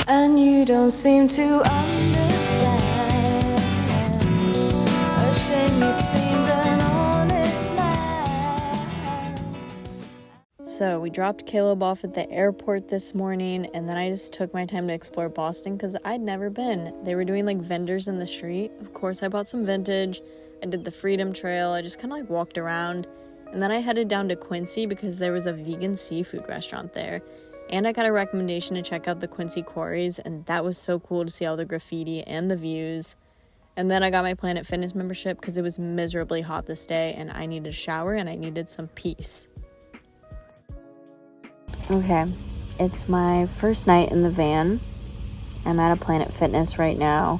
and you don't seem to understand. A shame you seemed an honest man. So we dropped Caleb off at the airport this morning, and then I just took my time to explore Boston because I'd never been. They were doing like vendors in the street. Of course, I bought some vintage. I did the Freedom Trail. I just kind of like walked around, and then I headed down to Quincy because there was a vegan seafood restaurant there. And I got a recommendation to check out the Quincy Quarries, and that was so cool to see all the graffiti and the views. And then I got my Planet Fitness membership because it was miserably hot this day, and I needed a shower and I needed some peace. Okay, it's my first night in the van. I'm at a Planet Fitness right now.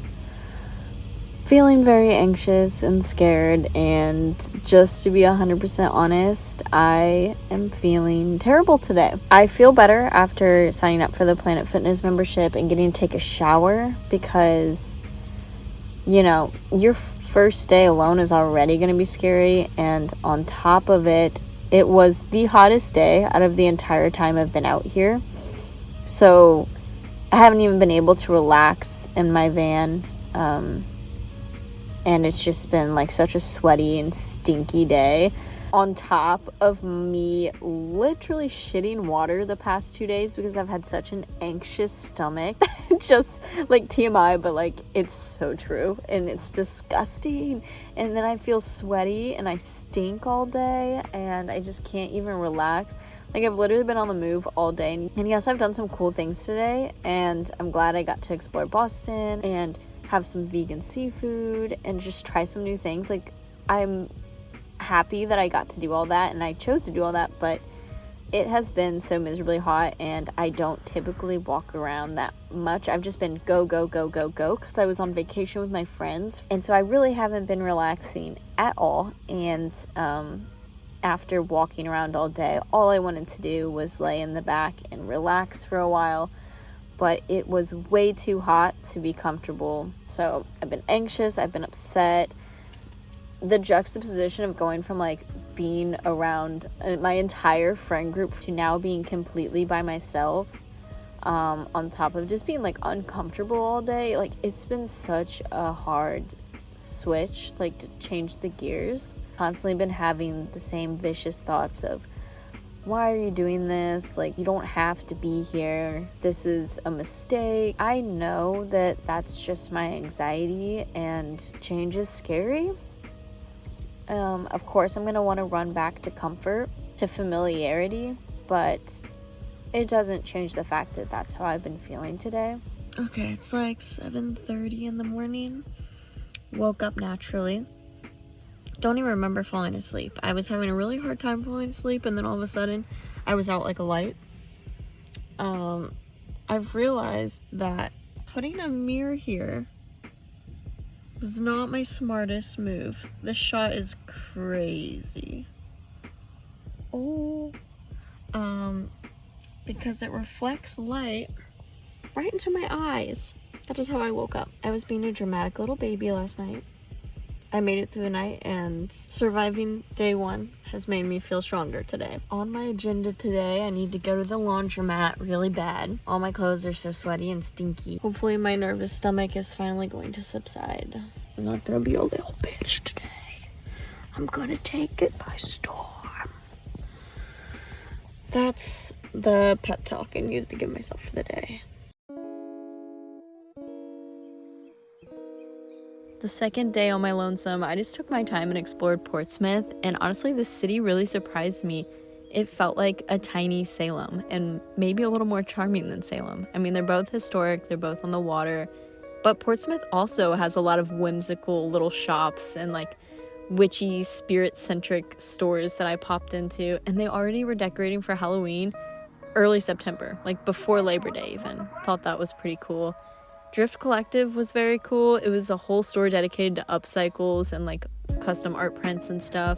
Feeling very anxious and scared, and just to be 100% honest, I am feeling terrible today. I feel better after signing up for the Planet Fitness membership and getting to take a shower because, you know, your first day alone is already going to be scary, and on top of it, it was the hottest day out of the entire time I've been out here. So I haven't even been able to relax in my van. And it's just been like such a sweaty and stinky day. On top of me literally shitting water the past 2 days because I've had such an anxious stomach. Just like TMI, but like it's so true. And it's disgusting. And then I feel sweaty and I stink all day and I just can't even relax. Like I've literally been on the move all day. And yes, I've done some cool things today. And I'm glad I got to explore Boston and have some vegan seafood and just try some new things. Like I'm happy that I got to do all that and I chose to do all that, but it has been so miserably hot and I don't typically walk around that much. I've just been go because I was on vacation with my friends, and so I really haven't been relaxing at all. And after walking around all day, all I wanted to do was lay in the back and relax for a while. But it was way too hot to be comfortable. So I've been anxious, I've been upset. The juxtaposition of going from like being around my entire friend group to now being completely by myself, on top of just being like uncomfortable all day, like it's been such a hard switch, like to change the gears. Constantly been having the same vicious thoughts of, why are you doing this? Like, you don't have to be here. This is a mistake. I know that that's just my anxiety and change is scary. Of course, I'm going to want to run back to comfort, to familiarity, but it doesn't change the fact that that's how I've been feeling today. Okay, it's like 7:30 in the morning. Woke up naturally. Don't even remember falling asleep. I was having a really hard time falling asleep, and then all of a sudden I was out like a light. I've realized that putting a mirror here was not my smartest move. This shot is crazy. Because it reflects light right into my eyes. That is how I woke up. I was being a dramatic little baby last night. I made it through the night, and surviving day one has made me feel stronger today. On my agenda today, I need to go to the laundromat really bad. All my clothes are so sweaty and stinky. Hopefully my nervous stomach is finally going to subside. I'm not gonna be a little bitch today. I'm gonna take it by storm. That's the pep talk I needed to give myself for the day. The second day on my lonesome, I just took my time and explored Portsmouth, and honestly, the city really surprised me. It felt like a tiny Salem, and maybe a little more charming than Salem. I mean, they're both historic, they're both on the water, but Portsmouth also has a lot of whimsical little shops and like witchy, spirit-centric stores that I popped into, and they already were decorating for Halloween early September, like before Labor Day even. Thought that was pretty cool. Drift Collective was very cool. It was a whole store dedicated to upcycles and like custom art prints and stuff.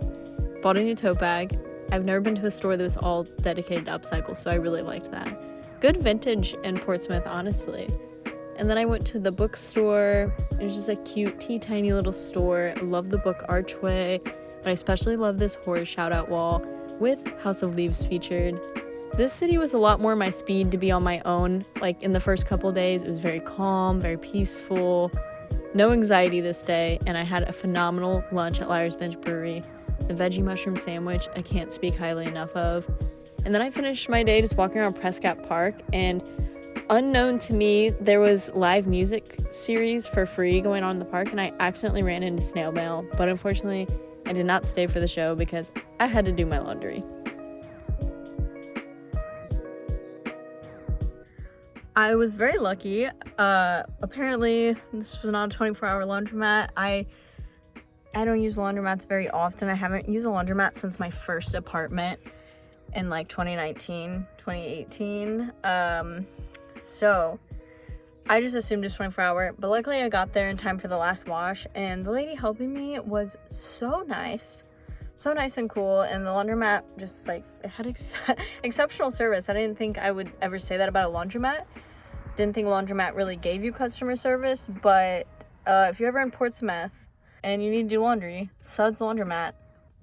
Bought a new tote bag. I've never been to a store that was all dedicated to upcycles, so I really liked that. Good vintage in Portsmouth, honestly. And then I went to the bookstore. It was just a cute, tiny little store. I love the book Archway, but I especially love this horror shout-out wall with House of Leaves featured. This city was a lot more my speed to be on my own. Like in the first couple of days, it was very calm, very peaceful, no anxiety this day, and I had a phenomenal lunch at Liar's Bench Brewery. The veggie mushroom sandwich, I can't speak highly enough of. And then I finished my day just walking around Prescott Park, and unknown to me, there was live music series for free going on in the park, and I accidentally ran into snail mail, but unfortunately, I did not stay for the show because I had to do my laundry. I was very lucky. Apparently, this was not a 24-hour laundromat. I don't use laundromats very often. I haven't used a laundromat since my first apartment in like 2019, 2018. So I just assumed it's 24-hour, but luckily I got there in time for the last wash, and the lady helping me was so nice and cool, and the laundromat just like, it had exceptional service. I didn't think I would ever say that about a laundromat. Didn't think laundromat really gave you customer service, but if you're ever in Portsmouth and you need to do laundry, Suds Laundromat,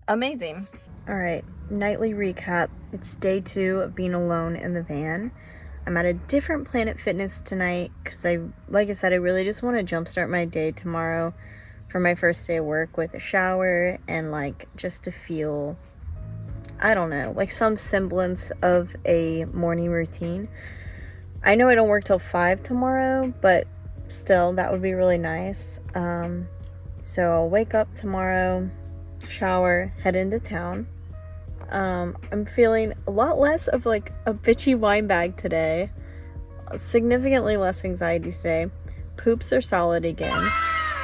amazing. All right, nightly recap. It's day 2 of being alone in the van. I'm at a different Planet Fitness tonight because like I said, I really just want to jumpstart my day tomorrow for my first day of work with a shower and like just to feel, I don't know, like some semblance of a morning routine. I know I don't work till 5 tomorrow, but still, that would be really nice. So I'll wake up tomorrow, shower, head into town. I'm feeling a lot less of like a bitchy wine bag today. Significantly less anxiety today. Poops are solid again.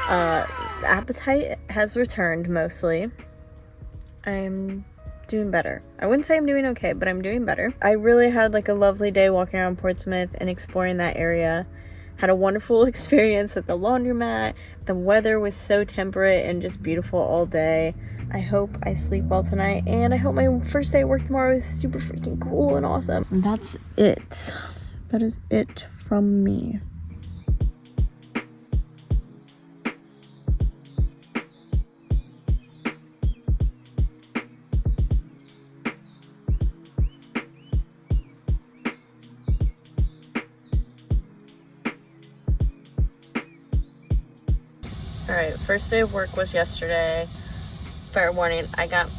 The appetite has returned mostly. I'm doing better. I wouldn't say I'm doing okay, but I'm doing better. I really had like a lovely day walking around Portsmouth and exploring that area. Had a wonderful experience at the laundromat. The weather was so temperate and just beautiful all day. I hope I sleep well tonight, and I hope my first day at work tomorrow is super freaking cool and awesome. And that's it. That is it from me. Alright, first day of work was yesterday. Fair warning, I got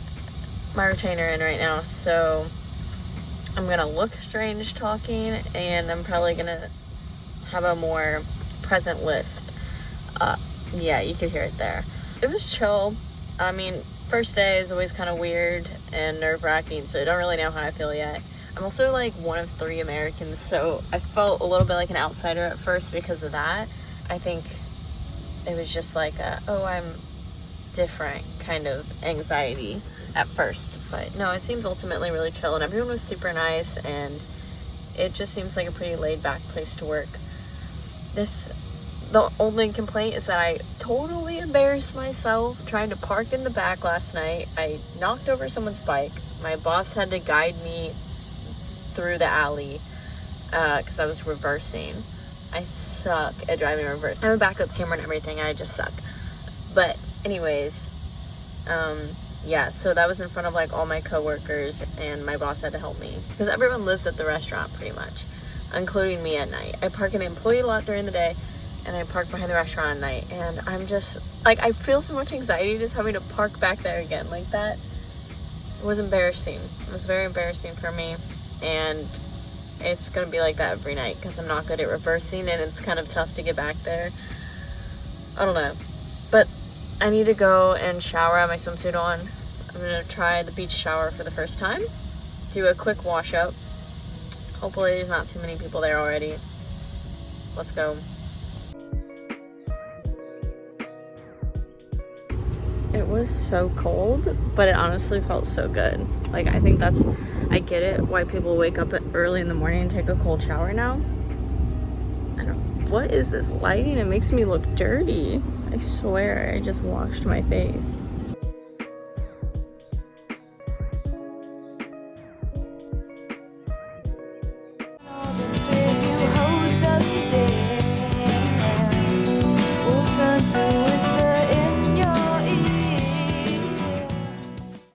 my retainer in right now, so I'm gonna look strange talking, and I'm probably gonna have a more present lisp. Yeah, you could hear it there. It was chill. I mean, first day is always kind of weird and nerve-wracking, so I don't really know how I feel yet. I'm also like one of 3 Americans, so I felt a little bit like an outsider at first because of that. I think it was just like I'm different kind of anxiety at first, but no, it seems ultimately really chill, and everyone was super nice, and it just seems like a pretty laid-back place to work. The only complaint is that I totally embarrassed myself trying to park in the back last night. I knocked over someone's bike. My boss had to guide me through the alley because I was reversing. I suck at driving reverse. I have a backup camera and everything, I just suck. But anyways, yeah, so that was in front of like all my coworkers, and my boss had to help me because everyone lives at the restaurant pretty much, including me at night. I park in the employee lot during the day, and I park behind the restaurant at night, and I'm just like, I feel so much anxiety just having to park back there again like that. It was embarrassing. It was very embarrassing for me, and it's gonna be like that every night because I'm not good at reversing, and it's kind of tough to get back there. I don't know, but I need to go and shower, I have my swimsuit on. I'm gonna try the beach shower for the first time, do a quick wash up. Hopefully there's not too many people there already. Let's go. It was so cold, but it honestly felt so good. Like, I think I get it why people wake up early in the morning and take a cold shower now. What is this lighting? It makes me look dirty. I swear I just washed my face.